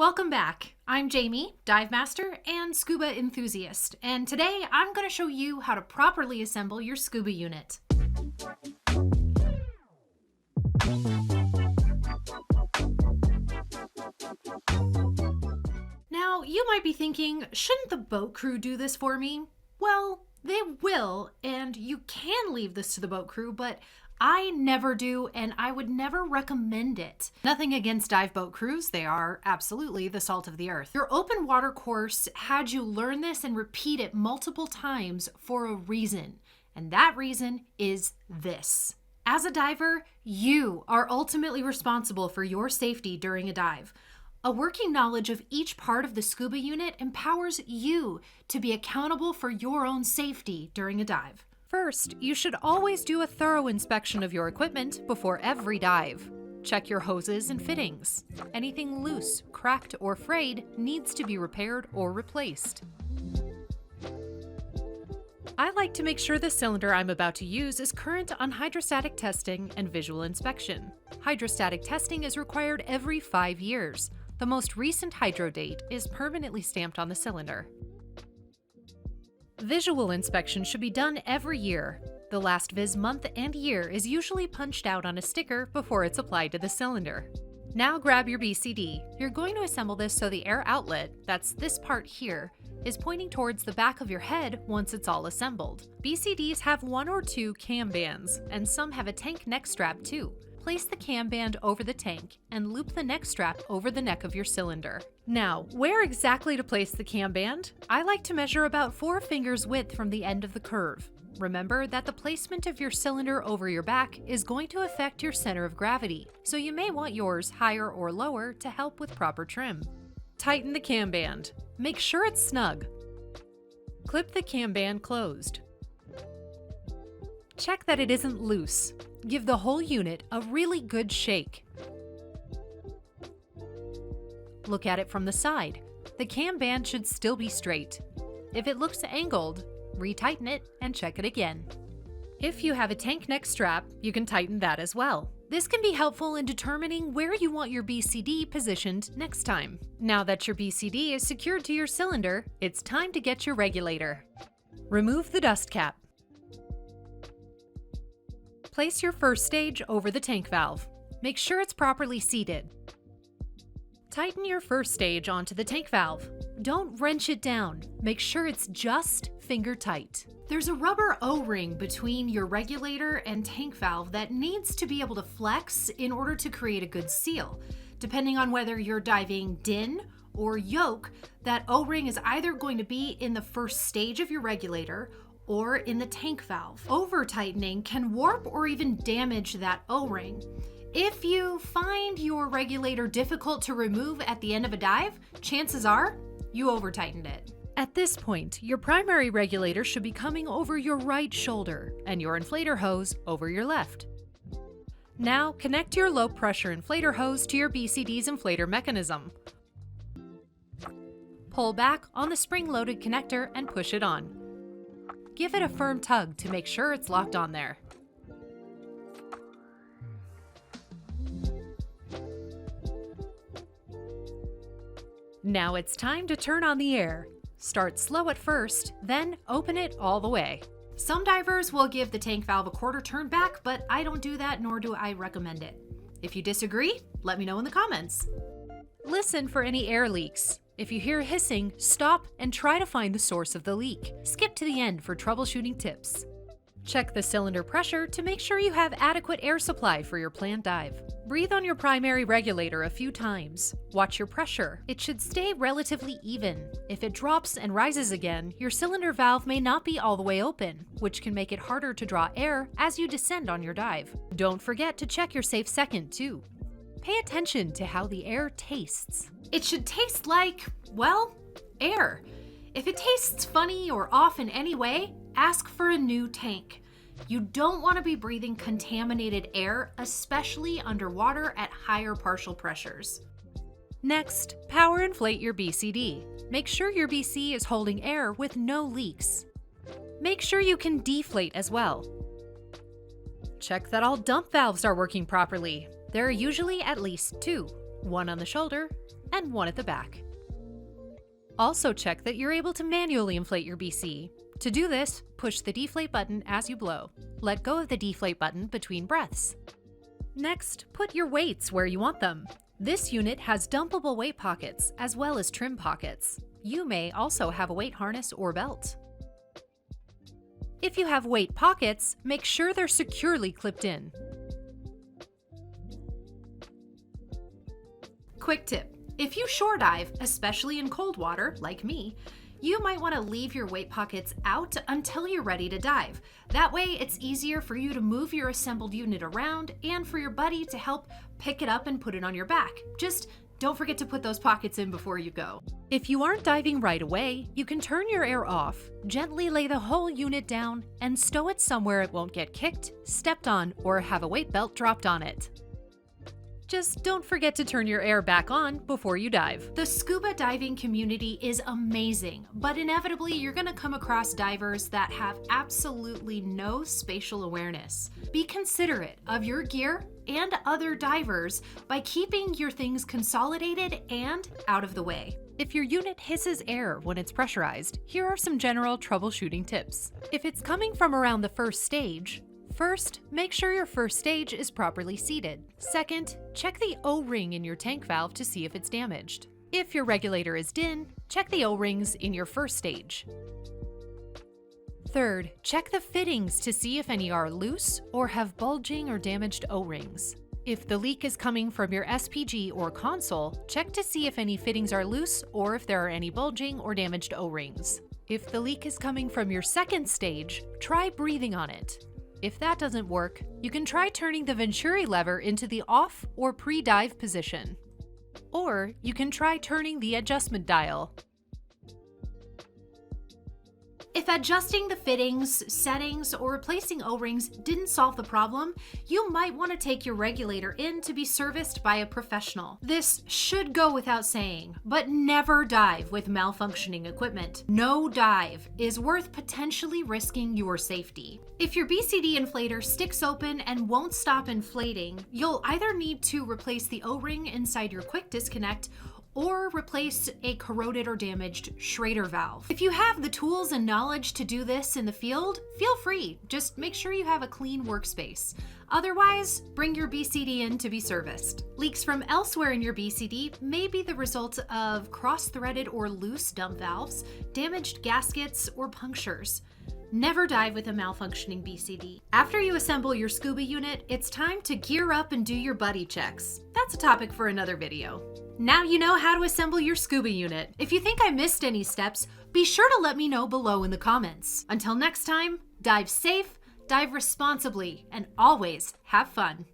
Welcome back. I'm Jamie, dive master and scuba enthusiast, and today I'm going to show you how to properly assemble your scuba unit. Now, you might be thinking, shouldn't the boat crew do this for me? Well, they will, and you can leave this to the boat crew, but I never do, and I would never recommend it. Nothing against dive boat crews, they are absolutely the salt of the earth. Your open water course had you learn this and repeat it multiple times for a reason, and that reason is this. As a diver, you are ultimately responsible for your safety during a dive. A working knowledge of each part of the scuba unit empowers you to be accountable for your own safety during a dive. First, you should always do a thorough inspection of your equipment before every dive. Check your hoses and fittings. Anything loose, cracked, or frayed needs to be repaired or replaced. I like to make sure the cylinder I'm about to use is current on hydrostatic testing and visual inspection. Hydrostatic testing is required every 5 years. The most recent hydro date is permanently stamped on the cylinder. Visual inspection should be done every year. The last viz month and year is usually punched out on a sticker before it's applied to the cylinder. Now grab your BCD. You're going to assemble this so the air outlet, that's this part here, is pointing towards the back of your head once it's all assembled. BCDs have 1 or 2 cam bands, and some have a tank neck strap too. Place the cam band over the tank and loop the neck strap over the neck of your cylinder. Now, where exactly to place the cam band? I like to measure about 4 fingers width from the end of the curve. Remember that the placement of your cylinder over your back is going to affect your center of gravity, so you may want yours higher or lower to help with proper trim. Tighten the cam band. Make sure it's snug. Clip the cam band closed. Check that it isn't loose. Give the whole unit a really good shake. Look at it from the side. The cam band should still be straight. If it looks angled, retighten it and check it again. If you have a tank neck strap, you can tighten that as well. This can be helpful in determining where you want your BCD positioned next time. Now that your BCD is secured to your cylinder, it's time to get your regulator. Remove the dust cap. Place your first stage over the tank valve. Make sure it's properly seated. Tighten your first stage onto the tank valve. Don't wrench it down. Make sure it's just finger tight. There's a rubber O-ring between your regulator and tank valve that needs to be able to flex in order to create a good seal. Depending on whether you're diving din or yoke, that O-ring is either going to be in the first stage of your regulator or in the tank valve. Over-tightening can warp or even damage that O-ring. If you find your regulator difficult to remove at the end of a dive, chances are you over-tightened it. At this point, your primary regulator should be coming over your right shoulder and your inflator hose over your left. Now, connect your low-pressure inflator hose to your BCD's inflator mechanism. Pull back on the spring-loaded connector and push it on. Give it a firm tug to make sure it's locked on there. Now it's time to turn on the air. Start slow at first, then open it all the way. Some divers will give the tank valve a quarter turn back, but I don't do that, nor do I recommend it. If you disagree, let me know in the comments. Listen for any air leaks. If you hear hissing, stop and try to find the source of the leak. Skip to the end for troubleshooting tips. Check the cylinder pressure to make sure you have adequate air supply for your planned dive. Breathe on your primary regulator a few times. Watch your pressure. It should stay relatively even. If it drops and rises again, your cylinder valve may not be all the way open, which can make it harder to draw air as you descend on your dive. Don't forget to check your safe second too. Pay attention to how the air tastes. It should taste like, well, air. If it tastes funny or off in any way, ask for a new tank. You don't want to be breathing contaminated air, especially underwater at higher partial pressures. Next, power inflate your BCD. Make sure your BC is holding air with no leaks. Make sure you can deflate as well. Check that all dump valves are working properly. There are usually at least 2, one on the shoulder and one at the back. Also check that you're able to manually inflate your BC. To do this, push the deflate button as you blow. Let go of the deflate button between breaths. Next, put your weights where you want them. This unit has dumpable weight pockets as well as trim pockets. You may also have a weight harness or belt. If you have weight pockets, make sure they're securely clipped in. Quick tip: if you shore dive, especially in cold water, like me, you might want to leave your weight pockets out until you're ready to dive. That way, it's easier for you to move your assembled unit around and for your buddy to help pick it up and put it on your back. Just don't forget to put those pockets in before you go. If you aren't diving right away, you can turn your air off, gently lay the whole unit down, and stow it somewhere it won't get kicked, stepped on, or have a weight belt dropped on it. Just don't forget to turn your air back on before you dive. The scuba diving community is amazing, but inevitably you're going to come across divers that have absolutely no spatial awareness. Be considerate of your gear and other divers by keeping your things consolidated and out of the way. If your unit hisses air when it's pressurized, here are some general troubleshooting tips. If it's coming from around the first stage, first, make sure your first stage is properly seated. Second, check the O-ring in your tank valve to see if it's damaged. If your regulator is DIN, check the O-rings in your first stage. Third, check the fittings to see if any are loose or have bulging or damaged O-rings. If the leak is coming from your SPG or console, check to see if any fittings are loose or if there are any bulging or damaged O-rings. If the leak is coming from your second stage, try breathing on it. If that doesn't work, you can try turning the Venturi lever into the off or pre-dive position. Or you can try turning the adjustment dial. If adjusting the fittings, settings, or replacing O-rings didn't solve the problem, you might want to take your regulator in to be serviced by a professional. This should go without saying, but never dive with malfunctioning equipment. No dive is worth potentially risking your safety. If your BCD inflator sticks open and won't stop inflating, you'll either need to replace the O-ring inside your quick disconnect or replace a corroded or damaged Schrader valve. If you have the tools and knowledge to do this in the field, feel free. Just make sure you have a clean workspace. Otherwise, bring your BCD in to be serviced. Leaks from elsewhere in your BCD may be the result of cross-threaded or loose dump valves, damaged gaskets, or punctures. Never dive with a malfunctioning BCD. After you assemble your scuba unit, it's time to gear up and do your buddy checks. That's a topic for another video. Now you know how to assemble your scuba unit. If you think I missed any steps, be sure to let me know below in the comments. Until next time, dive safe, dive responsibly, and always have fun.